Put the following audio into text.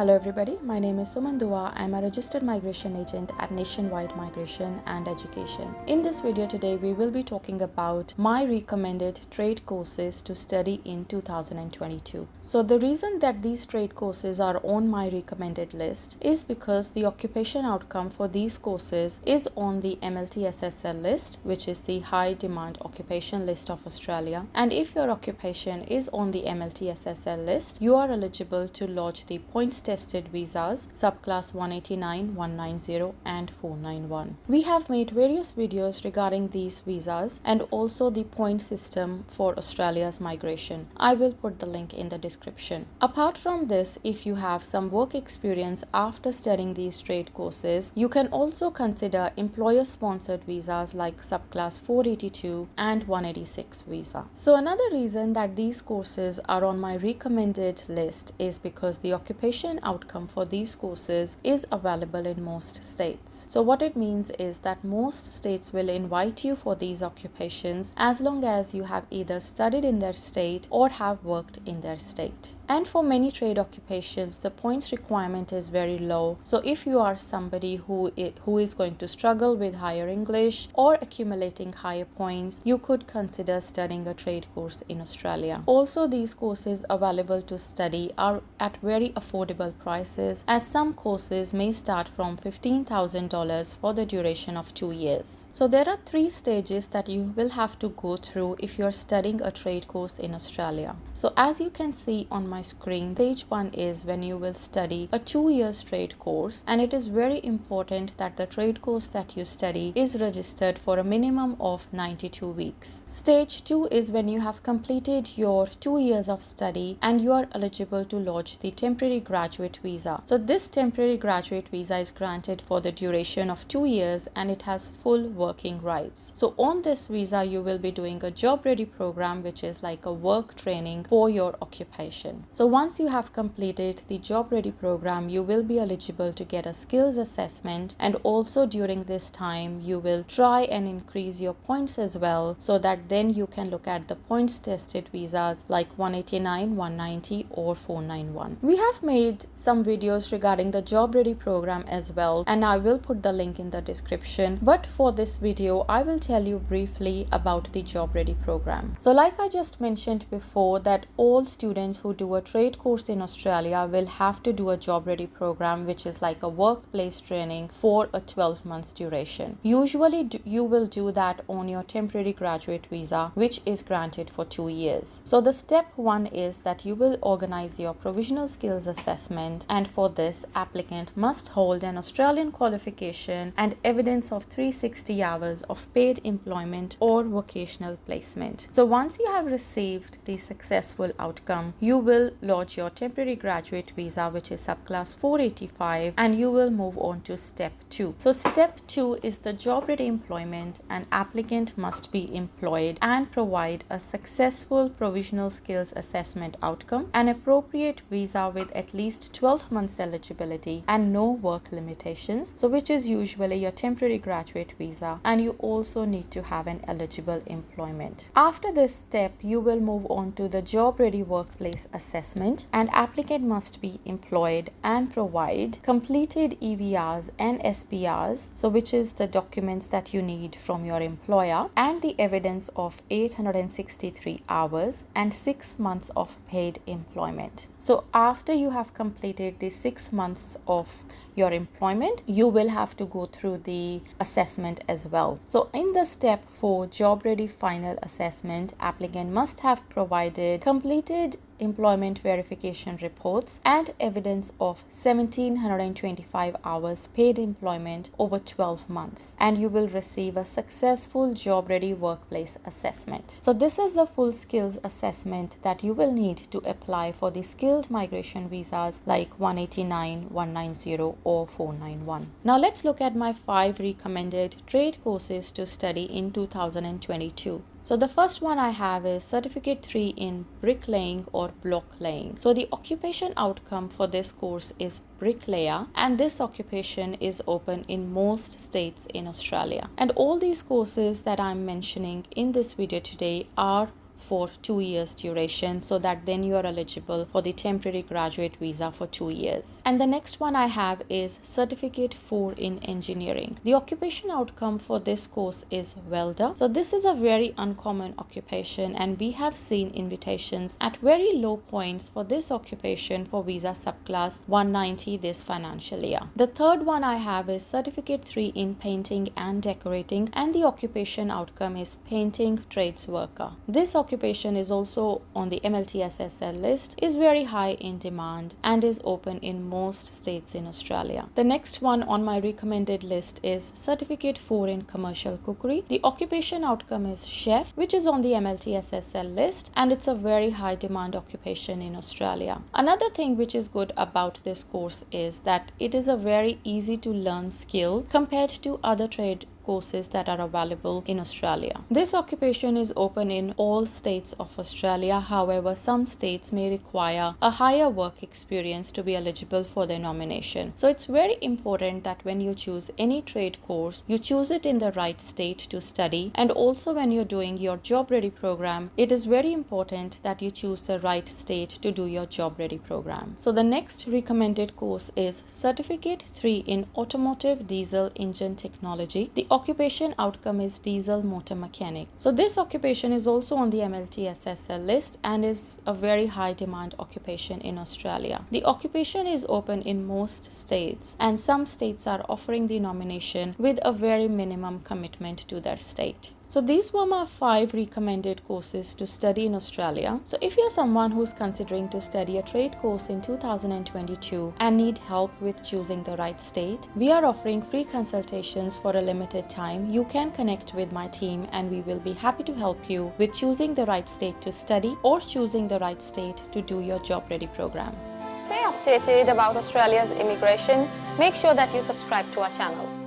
Hello everybody, my name is Suman Dua. I'm a registered migration agent at Nationwide Migration and Education. In this video today, we will be talking about my recommended trade courses to study in 2022. So the reason that these trade courses are on my recommended list is because the occupation outcome for these courses is on the MLT-SSL list, which is the high demand occupation list of Australia. And if your occupation is on the MLT-SSL list, you are eligible to lodge the points tested visas subclass 189, 190 and 491. We have made various videos regarding these visas and also the point system for Australia's migration. I will put the link in the description. Apart from this, if you have some work experience after studying these trade courses, you can also consider employer-sponsored visas like subclass 482 and 186 visa. So another reason that these courses are on my recommended list is because the occupation outcome for these courses is available in most states. So what it means is that most states will invite you for these occupations as long as you have either studied in their state or have worked in their state. And for many trade occupations, the points requirement is very low. So if you are somebody who is going to struggle with higher English or accumulating higher points, you could consider studying a trade course in Australia. Also, these courses available to study are at very affordable prices, as some courses may start from $15,000 for the duration of 2 years. So there are 3 stages that you will have to go through if you are studying a trade course in Australia. So as you can see on my screen, stage 1 is when you will study a 2-year trade course, and it is very important that the trade course that you study is registered for a minimum of 92 weeks. Stage 2 is when you have completed your 2 years of study and you are eligible to lodge the temporary graduate visa. So this temporary graduate visa is granted for the duration of 2 years and it has full working rights. So on this visa, you will be doing a job ready program, which is like a work training for your occupation. So once you have completed the job ready program, you will be eligible to get a skills assessment, and also during this time you will try and increase your points as well, so that then you can look at the points tested visas like 189, 190 or 491. We have made some videos regarding the job ready program as well, and I will put the link in the description, but for this video I will tell you briefly about the job ready program. So like I just mentioned before, that all students who do a trade course in Australia will have to do a job ready program, which is like a workplace training for a 12 months duration. Usually you will do that on your temporary graduate visa, which is granted for 2 years. So the step 1 is that you will organize your provisional skills assessment, and for this, applicant must hold an Australian qualification and evidence of 360 hours of paid employment or vocational placement. So once you have received the successful outcome, you will lodge your temporary graduate visa, which is subclass 485, and you will move on to step 2. So step 2 is the job ready employment, and applicant must be employed and provide a successful provisional skills assessment outcome, an appropriate visa with at least 12 months eligibility and no work limitations, so which is usually your temporary graduate visa, and you also need to have an eligible employment. After this step, you will move on to the job ready workplace assessment, and applicant must be employed and provide completed EVRs and SPRs, so which is the documents that you need from your employer, and the evidence of 863 hours and 6 months of paid employment. So after you have completed the 6 months of your employment, you will have to go through the assessment as well. So in the step 4 job ready final assessment, applicant must have provided completed employment verification reports and evidence of 1725 hours paid employment over 12 months, and you will receive a successful job ready workplace assessment. So this is the full skills assessment that you will need to apply for the skilled migration visas like 189, 190 or 491. Now let's look at my 5 recommended trade courses to study in 2022. So the first one I have is Certificate 3 in bricklaying or block laying. So the occupation outcome for this course is bricklayer, and this occupation is open in most states in Australia. And all these courses that I'm mentioning in this video today are for 2 years duration, so that then you are eligible for the temporary graduate visa for 2 years. And the next one I have is Certificate 4 in Engineering. The occupation outcome for this course is welder. So this is a very uncommon occupation, and we have seen invitations at very low points for this occupation for visa subclass 190 this financial year. The third one I have is Certificate 3 in Painting and Decorating, and the occupation outcome is Painting Trades Worker. This occupation is also on the MLTSSL list, is very high in demand, and is open in most states in Australia. The next one on my recommended list is Certificate 4 in Commercial Cookery. The occupation outcome is Chef, which is on the MLTSSL list, and it's a very high demand occupation in Australia. Another thing which is good about this course is that it is a very easy to learn skill compared to other trade courses that are available in Australia. This occupation is open in all states of Australia. However, some states may require a higher work experience to be eligible for their nomination. So it's very important that when you choose any trade course, you choose it in the right state to study. And also when you're doing your job ready program, it is very important that you choose the right state to do your job ready program. So the next recommended course is Certificate 3 in Automotive Diesel Engine Technology. The occupation outcome is Diesel Motor Mechanic. So this occupation is also on the MLTSSL list and is a very high demand occupation in Australia. The occupation is open in most states, and some states are offering the nomination with a very minimum commitment to their state. So these were my 5 recommended courses to study in Australia. So if you're someone who's considering to study a trade course in 2022 and need help with choosing the right state, we are offering free consultations for a limited time. You can connect with my team and we will be happy to help you with choosing the right state to study or choosing the right state to do your job ready program. Stay updated about Australia's immigration. Make sure that you subscribe to our channel.